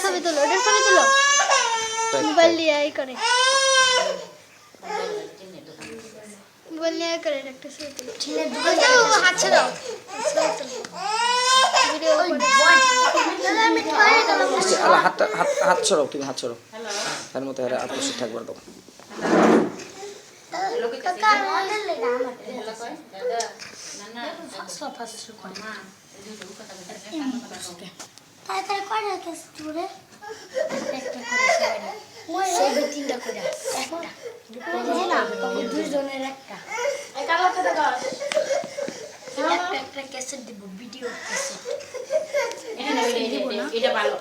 ছবি তুলো মোবাইল নিয়ে এই করে মোবাইল নিয়ে করে একটা ছবি তুলো হাত ছাড়াও ভিডিও হাত ছড়াও, তুমি হাত ছড়াও, তার মতো আকর্ষিত থাকবার দাও। ক্যাসেট দিব, ভিডিও এটা ভালো,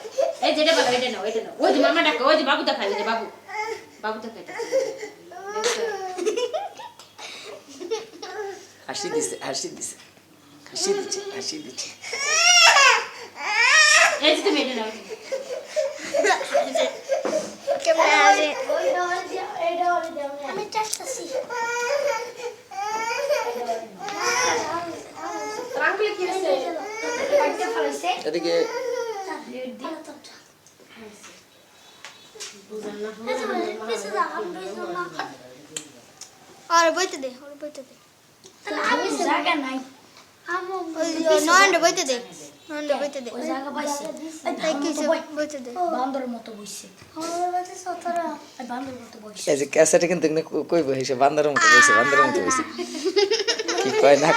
এই যেটা ভালো এটা নাও, এটা নাও। ওই যে মামা ডাকে, ওই যে বাবু দেখাই, ওই যে বাবু দেখাই। হাসি দিছে এই যে তুমি এটা নাও। আমি চাচ্ছি এদিকে আর বইতে দে আমি জায়গা নাই নয়নটা বইতে দে ওই জায়গা পাইছি তাই কিছু বইতে দে বান্দরের মতো বইছে আমার বাড়িতে সতরা বান্দরের মতো বইছে এই যে ক্যাসেটে কিন্তু কই বইছে বান্দরের মতো বইছে কি কয় না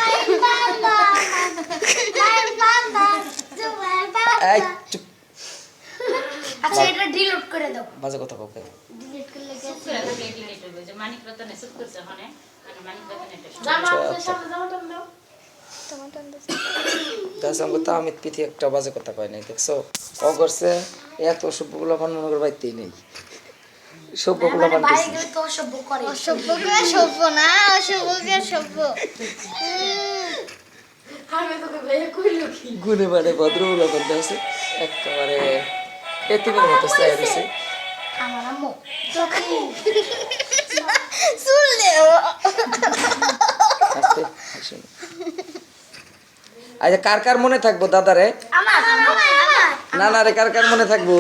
এই চুপ, আচ্ছা এটা ডিলিট করে দাও বাজে কথা কও। ডিলিট করলে চুপ করে থাকে, ডিলিট হয়ে যায়। মানিক রতনে চুপ করছে ওখানে, মানে মানিক রতনে এটা জামা আছে সামনে জামা টান দাও দাসঙ্গ তো আমি পিঠে একটা বাজে কথা কয় নাই, দেখছো ও করছে এত সভ্যগুলো বান মনে করে বাইতেই নেই, সভ্যগুলো বান বাইরে গেলে তো সব করে সভ্য না সভ্য আমি তোকে বেয়ে কইলো কি গুনে মানে ভদ্রগুলো বান আছে একেবারে এতিমের মতো চাই দিছে। আমার আম্মু চুল দে আস্তে আসুন। আচ্ছা কার কার মনে থাকবো দাদারে, আমার নানারে কার কার মনে থাকবো,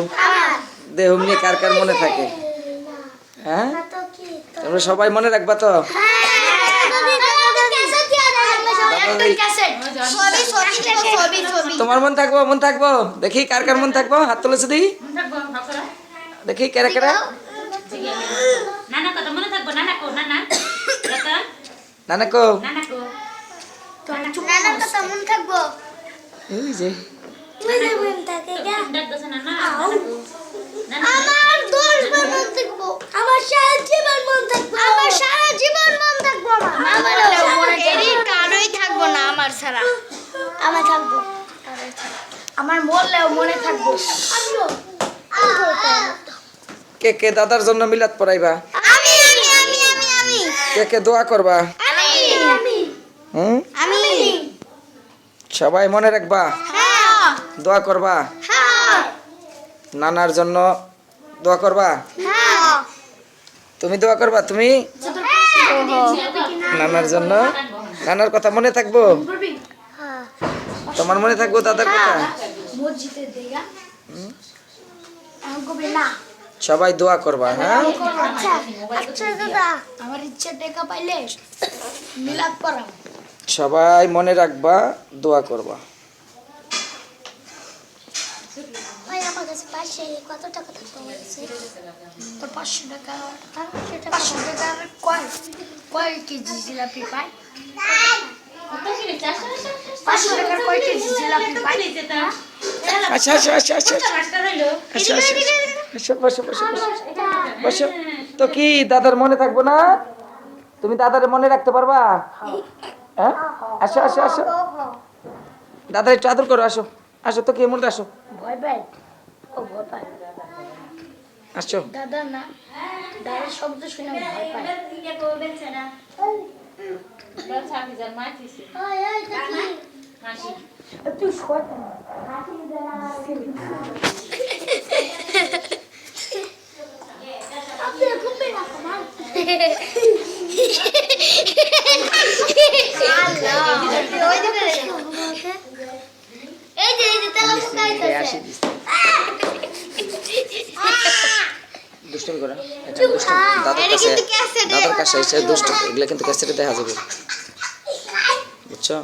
দেহ নিয়ে কার কার মনে থাকে, হ্যাঁ তো কি তোমরা সবাই মনে রাখবা তো। তোমার মন থাকবো দেখি কার কার মন থাকবো, হাত তুলেছে দিই দেখি কেরা কেরা। নানা কথা মনে থাকবো, নানা কো নানা কো নানা কো এই যে ডাক দছে নানা আমার সারা জীবন মন থাকবো কারোই থাকবো না আমার ছাড়া আমার থাকবো আমার মরলেও মনে থাকবো কে কে দাদার জন্য মিলাদ পড়াইবা, আমি কে কে দোয়া করবা, আমি সবাই মনে রাখবা, দোয়া করবা, নানার জন্য দোয়া করবা, তুমি দোয়া করবা, তুমি নানার জন্য, নানার কথা মনে থাকবো, তোমার মনে থাকবো দাদার কথা, মসজিদে দেগা আমি না সবাই দোয়া করবা, হ্যাঁ আচ্ছা দাদা আমার ইচ্ছা টাকা পাইলে মিলাদ পড়াবো, সবাই মনে রাখবা, দোয়া করবা। ভাই আমার কাছে পাশে কত টাকা থাকতে বলছে তো 500 টাকা 500 টাকার কয় কেজি জিলাপি পাই 500 টাকার কয় কেজি জিলাপি পাই আচ্ছা বসো বসো। তো কি দাদার মনে থাকবো না, তুমি দাদারে মনে রাখতে পারবা, হ্যাঁ আসো দাদা একটু আদর করো, আসো তো কি মনে আসো, ভয় পাই ও ভয় পাই আসো। দাদা না দাদার শব্দ শুনে ভয় পাই তুই শোট এই যে তেল শুকাইতেছে দুষ্টুমি করে এটা দুষ্টুমি দাদার কাছে এসে দুষ্ট এগুলো কিন্তু ক্যাসেটে দেখা যাবে বুঝছো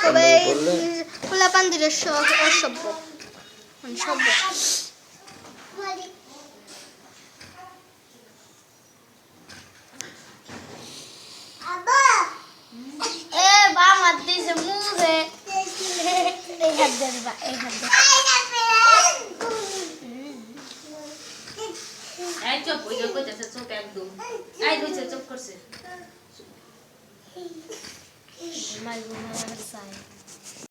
তবে বললে খোলা পান্দিরের অসভ্য মানে সভ্য এ বাম হাত দিছে মুখে এই হাত দে বা এই হাত দে এই চুপ ওই যে কইতাছে চুপ একদম এই দুইছে চুপ করছে মাই বোন আমার সাই